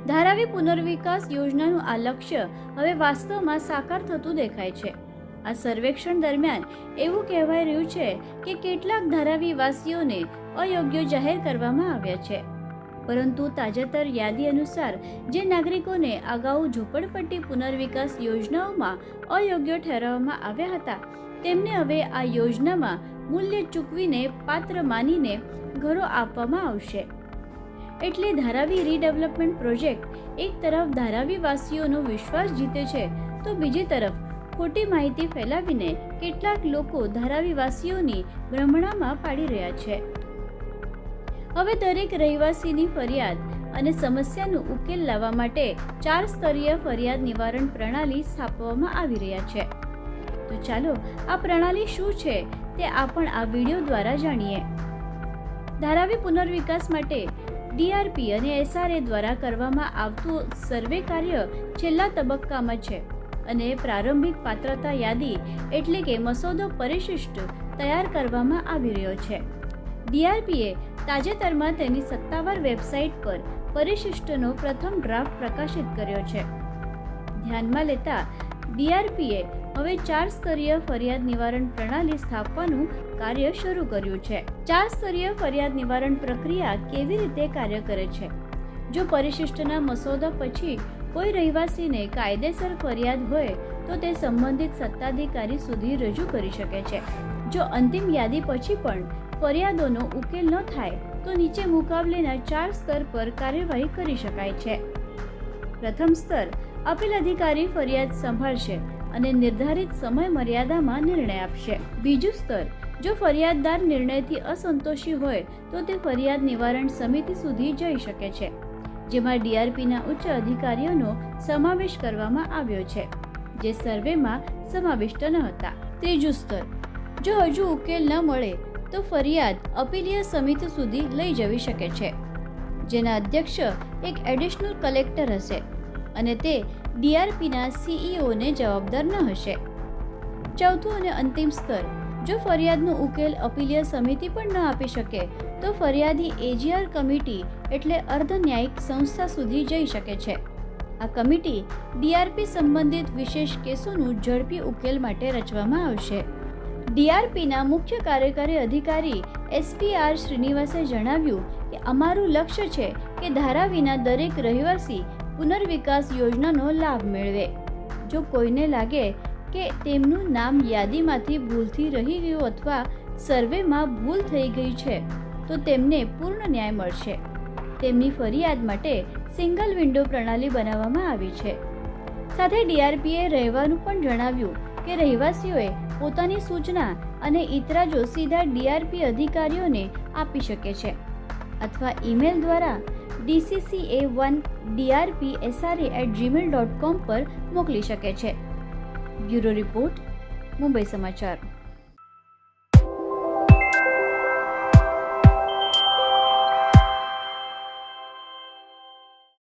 ધારાવી પુનર્વિકાસ યોજનાનું આ લક્ષ્ય હવે વાસ્તવમાં સાકાર થતું દેખાય છે. આ સર્વેક્ષણ દરમિયાન એવું કહેવાય રહ્યું છે કે કેટલાક ધારાવી વાસીઓને અયોગ્ય જાહેર કરવામાં આવ્યા છે, પરંતુ તાજેતર યાદી અનુસાર જે નાગરિકોને અગાઉ ઝૂંપડપટ્ટી પુનર્વિકાસ યોજનાઓમાં અયોગ્ય ઠેરવવામાં આવ્યા હતા તેમને હવે આ યોજનામાં મૂલ્ય ચૂકવીને પાત્ર માનીને ઘરો આપવામાં આવશે. એટલે ધારાવી રીડેવલપમેન્ટ પ્રોજેક્ટ એક તરફ ધારાવી વાસીઓનો વિશ્વાસ જીતે છે તો બીજી તરફ ખોટી માહિતી ફેલાવીને કેટલાક લોકો ધારાવી વાસીઓની ભ્રમણામાં પાડી રહ્યા છે. હવે દરેક રહેવાસીની ફરિયાદ અને સમસ્યાનો ઉકેલ લાવવા માટે 4 સ્તરીય ફરિયાદ નિવારણ પ્રણાલી સ્થાપવામાં આવી રહ્યા છે. તો ચાલો આ પ્રણાલી શું છે તે આપણે આ વિડીયો દ્વારા જાણીએ. ધારાવી પુનર્વિકાસ માટે DRP અને SRA દ્વારા કરવામાં આવતું સર્વે કાર્ય છેલ્લા તબક્કામાં છે અને પ્રારંભિક પાત્રતા યાદી એટલે કે મસોદો પરિશિષ્ટ તૈયાર કરવામાં આવી રહ્યો છે. DRPએ તાજેતરમાં તેની સત્તાવાર વેબસાઇટ પર પરિશિષ્ટનો પ્રથમ ડ્રાફ્ટ પ્રકાશિત કર્યો છે. ધ્યાનમાં લેતા DRPએ હવે 4 સ્તરીય ફરિયાદ નિવારણ પ્રણાલી સ્થાપવાનું કાર્ય શરૂ કર્યું છે. 4 સ્તરીય ફરિયાદ નિવારણ પ્રક્રિયા કેવી રીતે કાર્ય કરે છે? જો પરિશિષ્ટના મસોદા પછી કોઈ રહેવાસીને કાયદેસર ફરિયાદ હોય તો તે સંબંધિત સત્તાધિકારી સુધી રજૂ કરી શકે છે. જો અંતિમ યાદી પછી પણ ફરિયાદોનો ઉકેલ ન થાય તો નીચે મુકાબલેના 4 સ્તર પર કાર્યવાહી કરી શકાય છે. પ્રથમ સ્તર અપીલ અધિકારી ફરિયાદ સંભાળશે અને નિર્ધારિત સમય મર્યાદામાં નિર્ણય આપશે. બીજું સ્તર જો ફરિયાદદાર નિર્ણયથી અસંતોષી હોય તો તે ફરિયાદ નિવારણ સમિતિ સુધી જઈ શકે છે, જેમાં DRPના ઉચ્ચ અધિકારીઓનો સમાવેશ કરવામાં આવ્યો છે, જે સર્વેમાં સમાવિષ્ટ ન હતા. ત્રીજું સ્તર જો હજુ ઉકેલ ન મળે તો ફરિયાદ અપીલીય સમિતિ સુધી લઈ જવી શકે છે, જેના અધ્યક્ષ એક એડિશનલ કલેક્ટર હશે અને તે DRPના CEOને જવાબદાર ન હશે. ચોથું અને અંતિમ સ્તર જો ફરિયાદનો ઉકેલ અપીલીય સમિતિ પણ ન આપી શકે તો ફરિયાદી AGR કમિટી એટલે અર્ધ ન્યાયિક સંસ્થા સુધી જઈ શકે છે. આ કમિટી DRP સંબંધિત વિશેષ કેસોનું ઝડપી ઉકેલ માટે રચવામાં આવશે. DRPના મુખ્ય કાર્યકારી અધિકારી SPR શ્રીનિવાસે જણાવ્યું કે અમારું લક્ષ્ય છે કે ધારાવીના દરેક રહેવાસી પુનર્વિકાસ યોજનાનો લાભ મેળવે. જો કોઈને લાગે કે તેમનું નામ યાદીમાંથી ભૂલથી રહી ગયું અથવા સર્વેમાં ભૂલ થઈ ગઈ છે તો તેમને પૂર્ણ ન્યાય મળશે. તેમની ફરિયાદ માટે સિંગલ વિન્ડો પ્રણાલી બનાવવામાં આવી છે. સાથે DRPએ રહેવાનું પણ જણાવ્યું કે રહેવાસીઓએ પોતાની સૂચના અને ઇતરાજો સીધા DRP અધિકારીઓને આપી શકે છે અથવા ઈમેલ દ્વારા dcca1drpsra@gmail.com પર મોકલી શકે છે. બ્યુરો રિપોર્ટ, મુંબઈ સમાચાર.